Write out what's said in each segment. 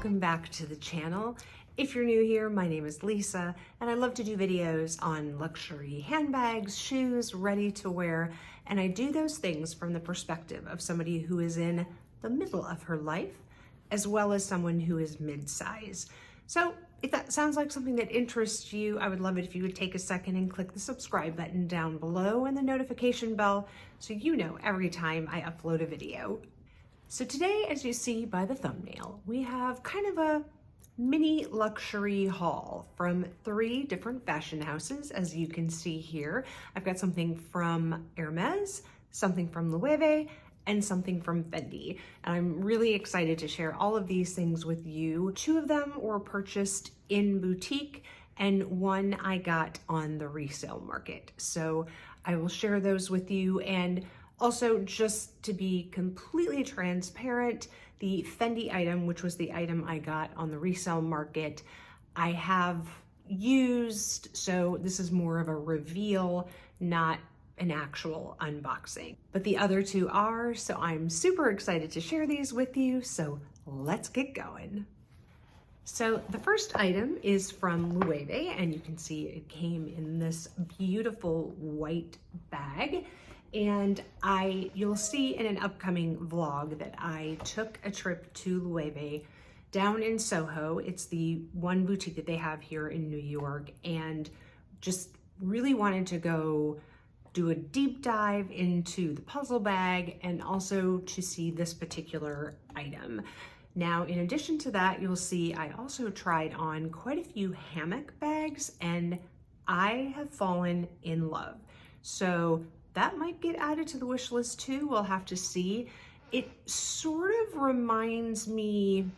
welcome back to the channel. If you're new here, my name is Lisa, and I love to do videos on luxury handbags, shoes, ready to wear, and I do those things from the perspective of somebody who is in the middle of her life, as well as someone who is mid-size. So if that sounds like something that interests you, I would love it if you would take a second and click the subscribe button down below and the notification bell so you know every time I upload a video. So today, as you see by the thumbnail, we have kind of a mini luxury haul from 3 different fashion houses. As you can see here, I've got something from Hermes, something from Loewe, and something from Fendi. And I'm really excited to share all of these things with you. 2 of them were purchased in boutique and 1 I got on the resale market. So I will share those with you. And also, just to be completely transparent, the Fendi item, which was the item I got on the resale market, I have used, so this is more of a reveal, not an actual unboxing. But the other 2 are, so I'm super excited to share these with you, so let's get going. So the first item is from Loewe, and you can see it came in this beautiful white bag. And you'll see in an upcoming vlog that I took a trip to Loewe down in Soho. It's the one boutique that they have here in New York, and just really wanted to go do a deep dive into the puzzle bag and also to see this particular item. Now, in addition to that, you'll see I also tried on quite a few hammock bags, and I have fallen in love. So that might get added to the wish list too. We'll have to see. It sort of reminds me,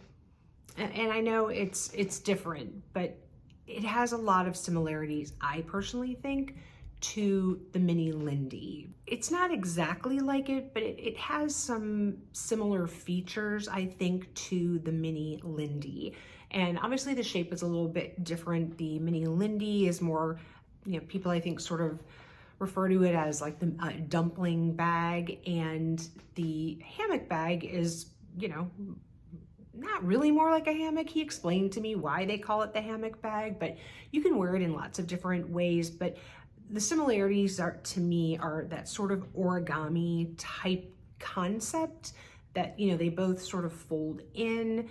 and I know it's different, but it has a lot of similarities, I personally think, to the mini Lindy. It's not exactly like it, but it has some similar features, I think, to the mini Lindy. And obviously the shape is a little bit different. The mini Lindy is more, people I think sort of refer to it as like the dumpling bag, and the hammock bag is, not really more like a hammock. He explained to me why they call it the hammock bag, but you can wear it in lots of different ways. But the similarities to me are that sort of origami type concept that, they both sort of fold in.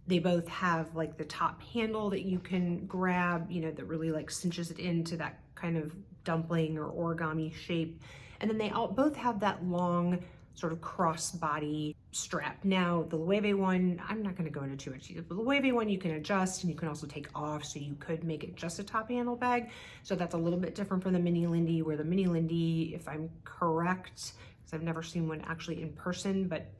They both have like the top handle that you can grab, that really like cinches it into that kind of dumpling or origami shape. And then they both have that long sort of crossbody strap. Now, the Loewe one, I'm not going to go into too much detail, but the Loewe one you can adjust and you can also take off, so you could make it just a top handle bag. So that's a little bit different from the mini Lindy, where the mini Lindy, if I'm correct, because I've never seen one actually in person, but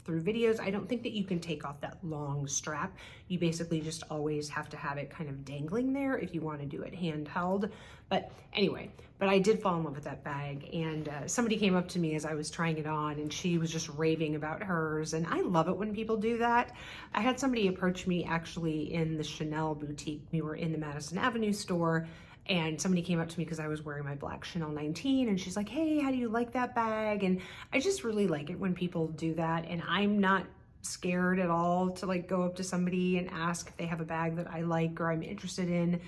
through videos, I don't think that you can take off that long strap. You basically just always have to have it kind of dangling there if you want to do it handheld. But anyway, I did fall in love with that bag, and somebody came up to me as I was trying it on, and she was just raving about hers, and I love it when people do that. I had somebody approach me actually in the Chanel boutique. We were in the Madison Avenue store, and somebody came up to me because I was wearing my black Chanel 19, and she's like, hey, how do you like that bag? And I just really like it when people do that, and I'm not scared at all to like go up to somebody and ask if they have a bag that I like or I'm interested in,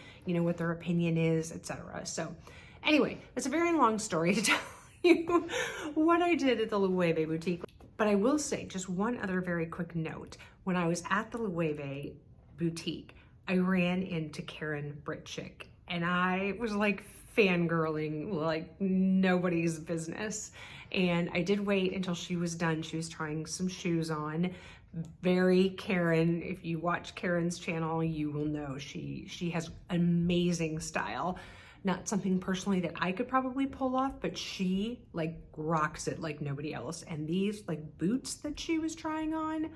what their opinion is, etc. So anyway, it's a very long story to tell you what I did at the Loewe boutique. But I will say just one other very quick note. When I was at the Loewe boutique, I ran into Karen Britchick, and I was like fangirling like nobody's business. And I did wait until she was done. She was trying some shoes on. Very Karen. If you watch Karen's channel, you will know she has amazing style. Not something personally that I could probably pull off, but she like rocks it like nobody else. And these like boots that she was trying on,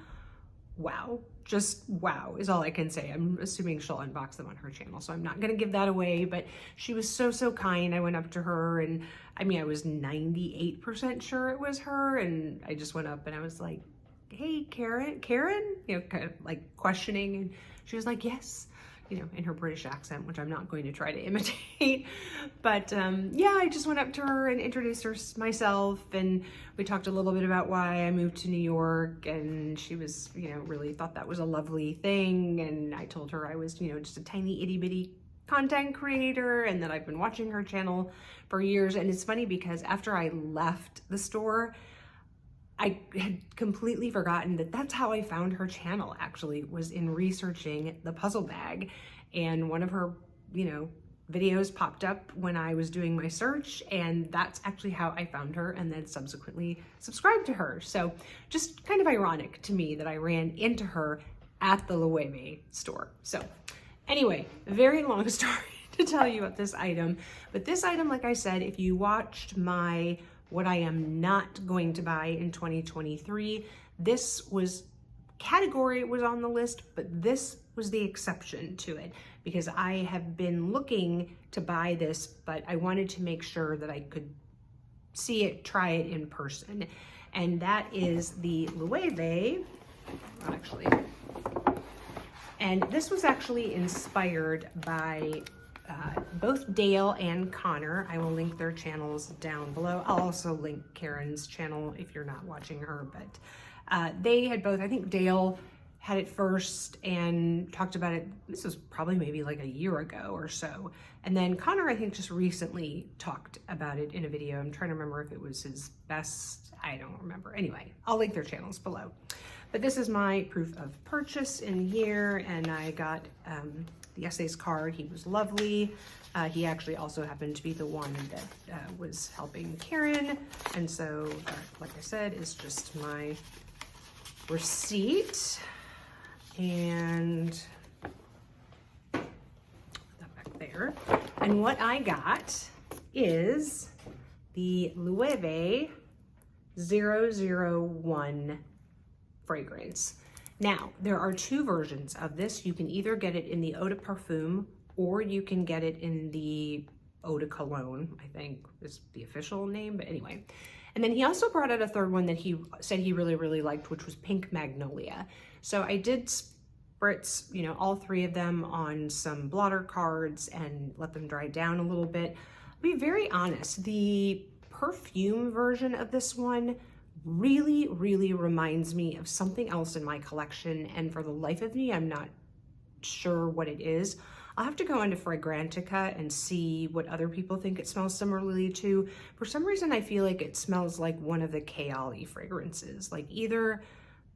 wow, just wow is all I can say. I'm assuming she'll unbox them on her channel, so I'm not gonna give that away, but she was so kind. I went up to her, and I was 98% sure it was her, and I just went up and I was like, hey, Karen, kind of like questioning, and she was like, yes, you know, in her British accent, which I'm not going to try to imitate. But yeah, I just went up to her and introduced her myself, and we talked a little bit about why I moved to New York, and she was, you know, really thought that was a lovely thing. And I told her I was, you know, just a tiny itty bitty content creator, and that I've been watching her channel for years. And it's funny because after I left the store, I had completely forgotten that that's how I found her channel, actually, was in researching the puzzle bag. And one of her, you know, videos popped up when I was doing my search, and that's actually how I found her and then subsequently subscribed to her. So just kind of ironic to me that I ran into her at the Loewe store. So anyway, very long story to tell you about this item. But this item, like I said, if you watched my what I am not going to buy in 2023, this was category was on the list, but this was the exception to it, because I have been looking to buy this, but I wanted to make sure that I could see it, try it in person. And that is the Loewe, actually. And this was actually inspired by both Dale and Connor. I will link their channels down below. I'll also link Karen's channel if you're not watching her, but they had both, I think Dale had it first and talked about it. This was probably maybe like a year ago or so. And then Connor, I think, just recently talked about it in a video. I'm trying to remember if it was his best, I don't remember. Anyway, I'll link their channels below. But this is my proof of purchase in here, and I got the essays card. He was lovely. He actually also happened to be the one that was helping Karen. And so, like I said, is just my receipt. And put that back there. And what I got is the Loewe 001 fragrance. Now, there are two versions of this. You can either get it in the Eau de Parfum, or you can get it in the Eau de Cologne, I think is the official name, but anyway. And then he also brought out a third one that he said he really, really liked, which was Pink Magnolia. So I did spritz, you know, all three of them on some blotter cards and let them dry down a little bit. I'll be very honest, the perfume version of this one really, really reminds me of something else in my collection, and for the life of me, I'm not sure what it is. I'll have to go into Fragrantica and see what other people think it smells similarly to. For some reason, I feel like it smells like one of the Kayali fragrances, like either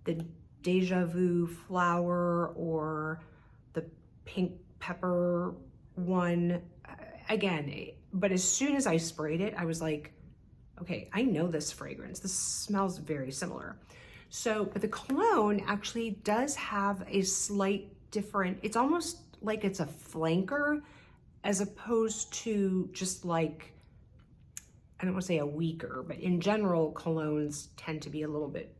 the Deja Vu flower or the pink pepper one. Again, but as soon as I sprayed it, I was like, okay, I know this fragrance. This smells very similar. So, but the cologne actually does have a slight different, it's almost like it's a flanker as opposed to just like, I don't want to say a weaker, but in general, colognes tend to be a little bit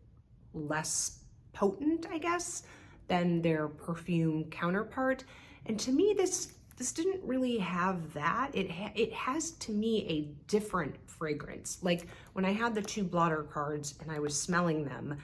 less potent, I guess, than their perfume counterpart. And to me, this didn't really have that. It has, to me, a different fragrance. Like when I had the two blotter cards and I was smelling them,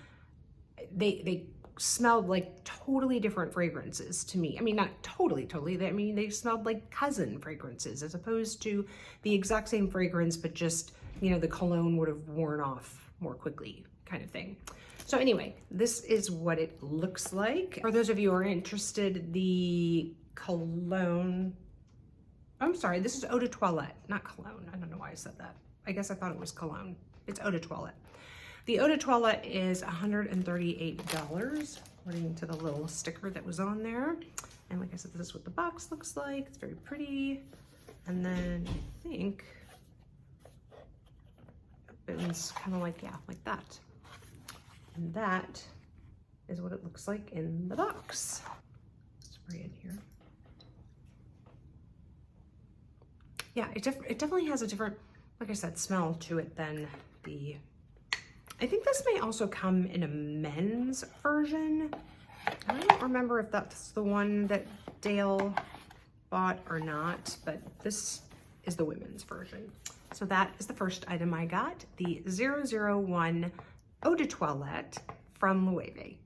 they smelled like totally different fragrances to me. I mean, not totally. I mean, they smelled like cousin fragrances as opposed to the exact same fragrance, but just, you know, the cologne would have worn off more quickly kind of thing. So anyway, this is what it looks like. For those of you who are interested, the cologne, I'm sorry, this is eau de toilette, not cologne. I don't know why I said that. I guess I thought it was cologne. It's eau de toilette. The eau de toilette is $138, according to the little sticker that was on there. And like I said, this is what the box looks like. It's very pretty. And then I think it's kind of like, yeah, like that. And that is what it looks like in the box. Spray in here. Yeah, it definitely has a different, like I said, smell to it than the, I think this may also come in a men's version. I don't remember if that's the one that Dale bought or not, but this is the women's version. So that is the first item I got, the 001 Eau de Toilette from Loewe.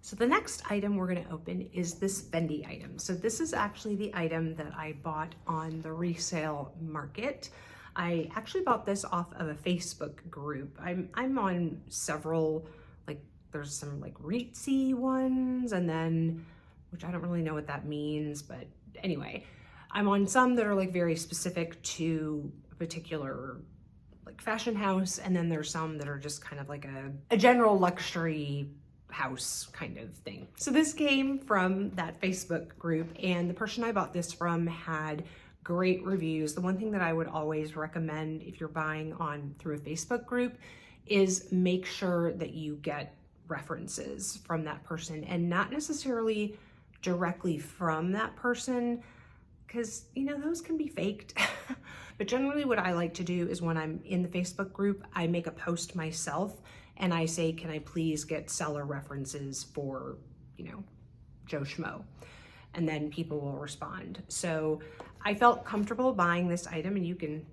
So the next item we're gonna open is this Fendi item. So this is actually the item that I bought on the resale market. I actually bought this off of a Facebook group. I'm on several, like there's some like REITsy ones, and then, which I don't really know what that means, but anyway, I'm on some that are like very specific to a particular like fashion house, and then there's some that are just kind of like a general luxury house kind of thing. So this came from that Facebook group, and the person I bought this from had great reviews. The one thing that I would always recommend if you're buying on through a Facebook group is make sure that you get references from that person, and not necessarily directly from that person, because you know those can be faked. But generally what I like to do is when I'm in the Facebook group, I make a post myself and I say, can I please get seller references for, you know, Joe Schmo? And then people will respond. So I felt comfortable buying this item, and you can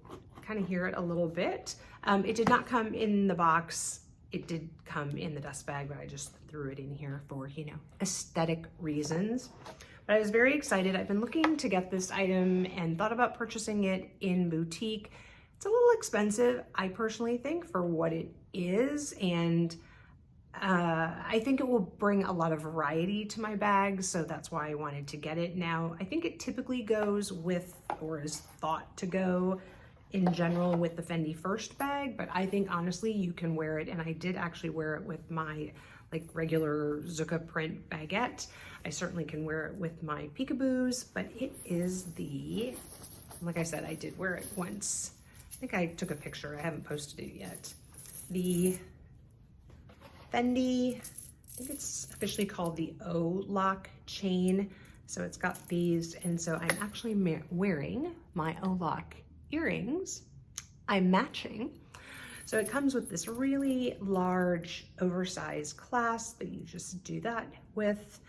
kind of hear it a little bit. It did not come in the box. It did come in the dust bag, but I just threw it in here for, you know, aesthetic reasons. But I was very excited. I've been looking to get this item and thought about purchasing it in boutique. It's a little expensive, I personally think, for what it is, and I think it will bring a lot of variety to my bags, so that's why I wanted to get it. Now, I think it typically goes with, or is thought to go in general with the Fendi First bag, but I think honestly you can wear it, and I did actually wear it with my like regular Zucca print baguette. I certainly can wear it with my peekaboos, but it is the, like I said, I did wear it once. I think I took a picture, I haven't posted it yet. The Fendi, I think it's officially called the O-Lock chain. So it's got these, and so I'm actually wearing my O-Lock earrings. I'm matching. So it comes with this really large, oversized clasp that you just do that with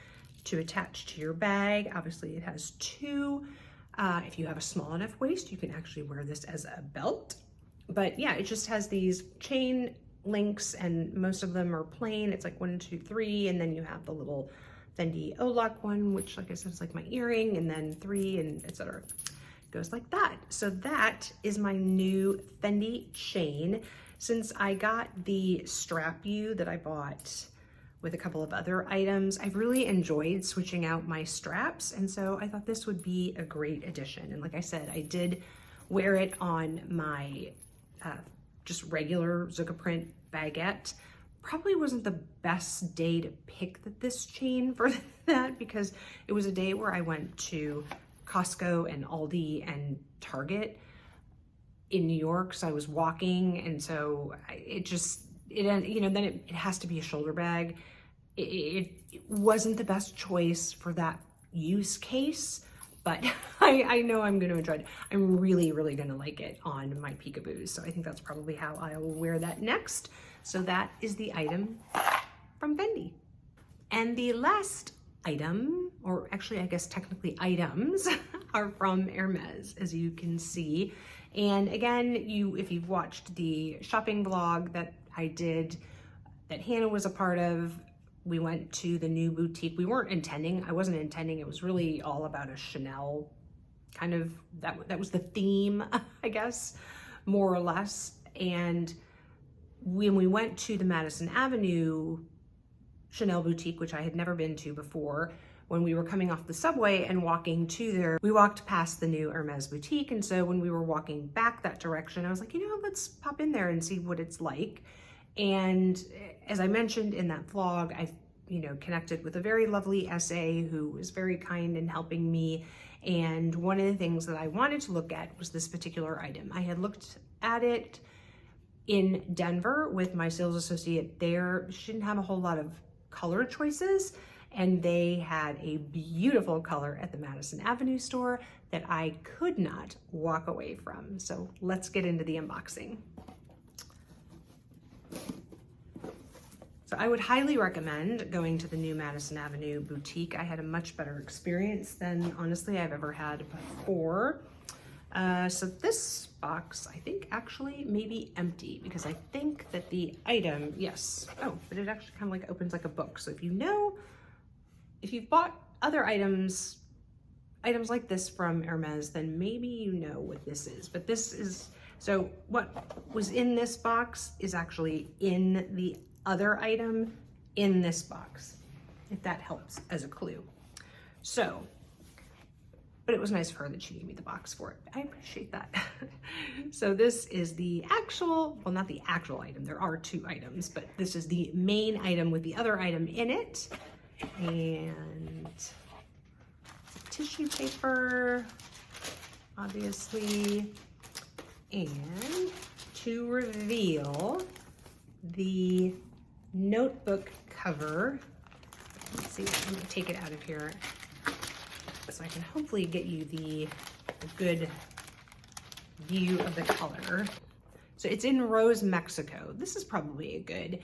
to attach to your bag. Obviously it has two. If you have a small enough waist, you can actually wear this as a belt. But yeah, it just has these chain links, and most of them are plain. It's like 1, 2, 3, and then you have the little Fendi O-Lock one, which like I said is like my earring, and then 3, and etc. Goes like that. So that is my new Fendi chain. Since I got the strap U that I bought with a couple of other items, I've really enjoyed switching out my straps, and so I thought this would be a great addition. And like I said, I did wear it on my just regular Zucca print baguette. Probably wasn't the best day to pick this chain for that, because it was a day where I went to Costco and Aldi and Target in New York, so I was walking, and so it you know, then it has to be a shoulder bag. It wasn't the best choice for that use case, but I know I'm gonna enjoy it. I'm really gonna like it on my peekaboos, so I think that's probably how I will wear that next. So that is the item from Fendi. And the last item, or actually I guess technically items, are from Hermes, as you can see. And again, if you've watched the shopping vlog that I did, that Hannah was a part of, we went to the new boutique. I wasn't intending, it was really all about a Chanel kind of, that was the theme, I guess, more or less. And when we went to the Madison Avenue Chanel boutique, which I had never been to before, when we were coming off the subway and walking to there, we walked past the new Hermes boutique. And so when we were walking back that direction, I was like, you know, let's pop in there and see what it's like. And as I mentioned in that vlog, I, you know, connected with a very lovely SA who was very kind in helping me. And one of the things that I wanted to look at was this particular item. I had looked at it in Denver with my sales associate there. She didn't have a whole lot of color choices, and they had a beautiful color at the Madison Avenue store that I could not walk away from. So let's get into the unboxing. So I would highly recommend going to the new Madison Avenue boutique. I had a much better experience than honestly I've ever had before. So this box, I think actually may be empty because I think that the item, yes. Oh, but it actually kind of like opens like a book. So if you know, if you've bought other items like this from Hermes, then maybe you know what this is. But this is, so what was in this box is actually in the other item in this box, if that helps as a clue. So, but it was nice of her that she gave me the box for it. I appreciate that. So this is the actual, well, not the actual item. There are two items, but this is the main item with the other item in it. And tissue paper, obviously, and to reveal the notebook cover. Let's see, I'm gonna take it out of here so I can hopefully get you the good view of the color. So it's in Rose Mexico. This is probably a good,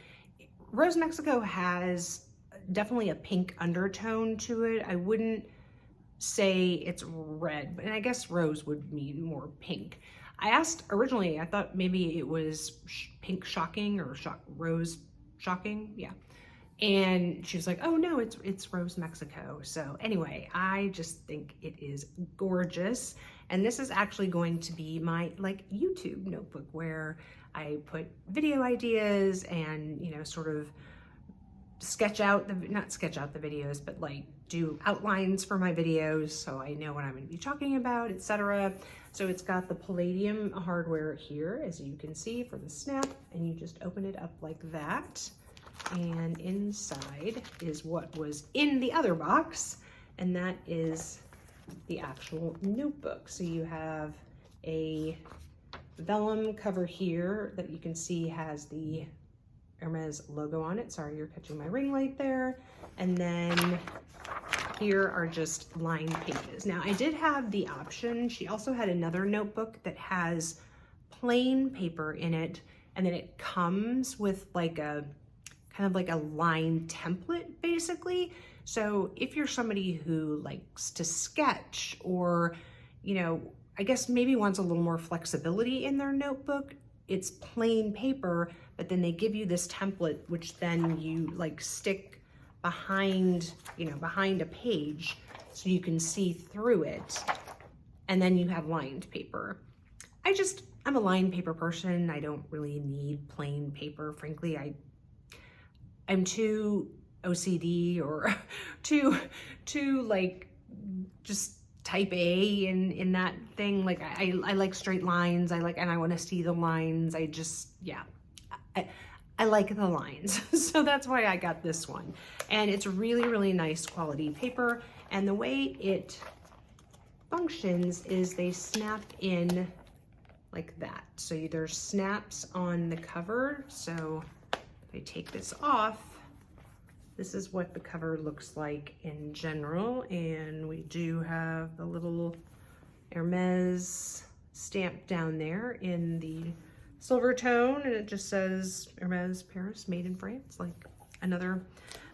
Rose Mexico has definitely a pink undertone to it. I wouldn't say it's red, but and I guess rose would mean more pink. I asked originally, I thought maybe it was pink shocking or rose shocking, yeah. And she was like, oh no, it's Rose Mexico. So anyway, I just think it is gorgeous. And this is actually going to be my like YouTube notebook where I put video ideas and, you know, sort of sketch out the, not sketch out the videos, but like do outlines for my videos so I know what I'm going to be talking about, etc. So it's got the palladium hardware here, as you can see, for the snap, and you just open it up like that. And inside is what was in the other box, and that is the actual notebook. So you have a vellum cover here that you can see has the Hermes logo on it. Sorry, you're catching my ring light there. And then here are just lined pages. Now I did have the option. She also had another notebook that has plain paper in it, and then it comes with like a kind of like a lined template basically. So if you're somebody who likes to sketch or, you know, I guess maybe wants a little more flexibility in their notebook, it's plain paper, but then they give you this template, which then you like stick behind, you know, behind a page so you can see through it. And then you have lined paper. I'm a lined paper person. I don't really need plain paper. Frankly, I'm too OCD or too like just type A in that thing. Like I like straight lines. And I want to see the lines. I like the lines. So that's why I got this one. And it's really, really nice quality paper. And the way it functions is they snap in like that. So there's snaps on the cover. So if I take this off, this is what the cover looks like in general. And we do have the little Hermes stamp down there in the silver tone, and it just says Hermes Paris, made in France, like another,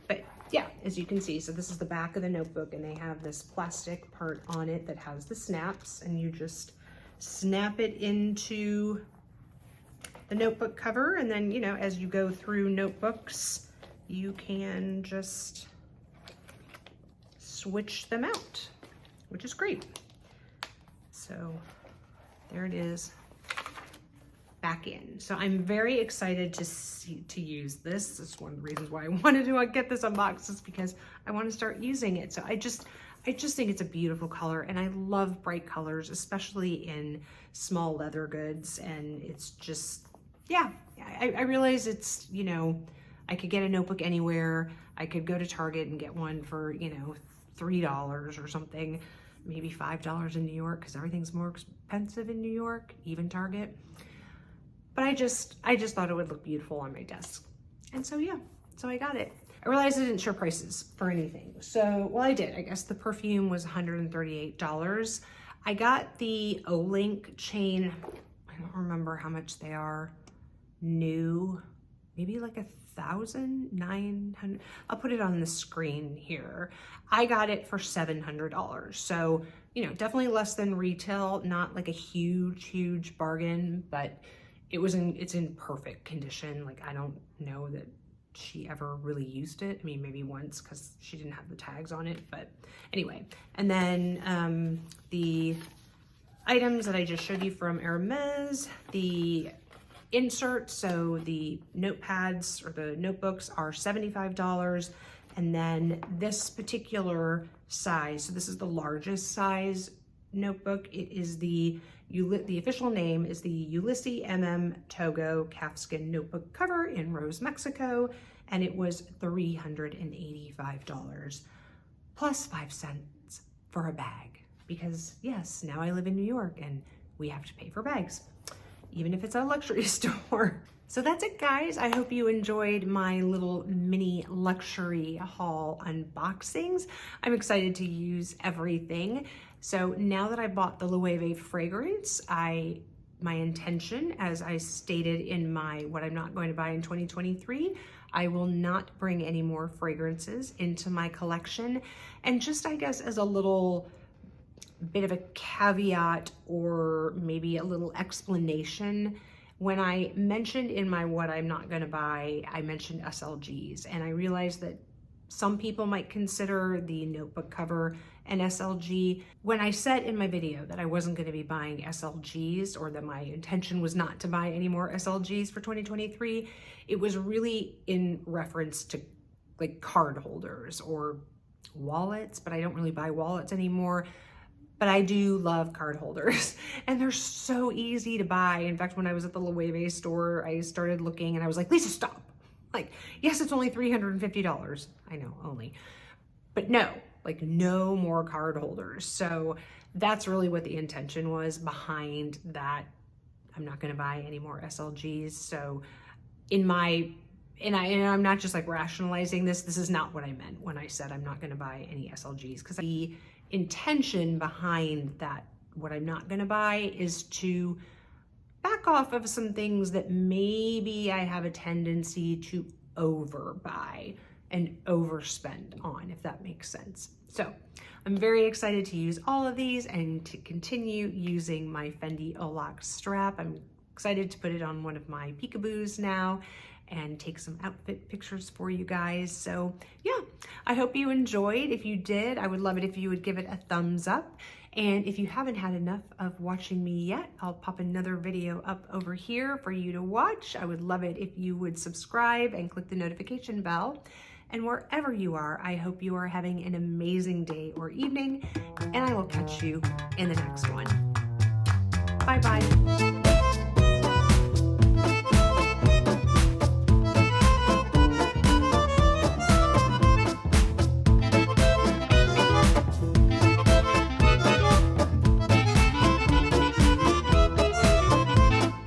but yeah, as you can see, so this is the back of the notebook, and they have this plastic part on it that has the snaps, and you just snap it into the notebook cover, and then, you know, as you go through notebooks, you can just switch them out, which is great. So there it is, back in. So I'm very excited to use this. This is one of the reasons why I wanted to get this unboxed, is because I want to start using it. So I just think it's a beautiful color, and I love bright colors, especially in small leather goods. And it's just, yeah, I realize it's, you know, I could get a notebook anywhere. I could go to Target and get one for, you know, $3 or something, maybe $5 in New York, because everything's more expensive in New York, even Target. But I just thought it would look beautiful on my desk. And so, yeah, so I got it. I realized I didn't show prices for anything. So, well, I did. I guess the perfume was $138. I got the O-Link chain. I don't remember how much they are new. Maybe like $1,900. I'll put it on the screen here. I got it for $700. So you know, definitely less than retail, not like a huge bargain, but it's in perfect condition. Like, I don't know that she ever really used it. I mean, maybe once because she didn't have the tags on it, but anyway. And then the items that I just showed you from Hermes, the inserts, so the notepads or the notebooks are $75. And then this particular size, so this is the largest size notebook. It is the official name is the Ulysses Togo calfskin notebook cover in Rose, Mexico, and it was $385 plus 5 cents for a bag. Because yes, now I live in New York and we have to pay for bags, even if it's a luxury store. So that's it, guys. I hope you enjoyed my little mini luxury haul unboxings. I'm excited to use everything. So now that I bought the Loewe fragrance, my intention, as I stated in my what I'm not going to buy in 2023, I will not bring any more fragrances into my collection. And just, I guess, as a little bit of a caveat or maybe a little explanation, when I mentioned in my what I'm not going to buy, I mentioned SLGs, and I realized that some people might consider the notebook cover an SLG. When I said in my video that I wasn't going to be buying SLGs, or that my intention was not to buy any more SLGs for 2023, it was really in reference to like card holders or wallets, but I don't really buy wallets anymore. But I do love card holders, and they're so easy to buy. In fact, when I was at the Loewe store, I started looking and I was like, Lisa, stop. Like, yes, it's only $350. I know, only. But no, like no more card holders. So that's really what the intention was behind that. I'm not gonna buy any more SLGs. So and I'm not just like rationalizing this. This is not what I meant when I said I'm not gonna buy any SLGs, because the intention behind that, what I'm not gonna buy, is to back off of some things that maybe I have a tendency to overbuy and overspend on, if that makes sense. So I'm very excited to use all of these and to continue using my Fendi Olac strap. I'm excited to put it on one of my peekaboos now and take some outfit pictures for you guys. So yeah, I hope you enjoyed. If you did, I would love it if you would give it a thumbs up. And if you haven't had enough of watching me yet, I'll pop another video up over here for you to watch. I would love it if you would subscribe and click the notification bell. And wherever you are, I hope you are having an amazing day or evening, and I will catch you in the next one. Bye-bye.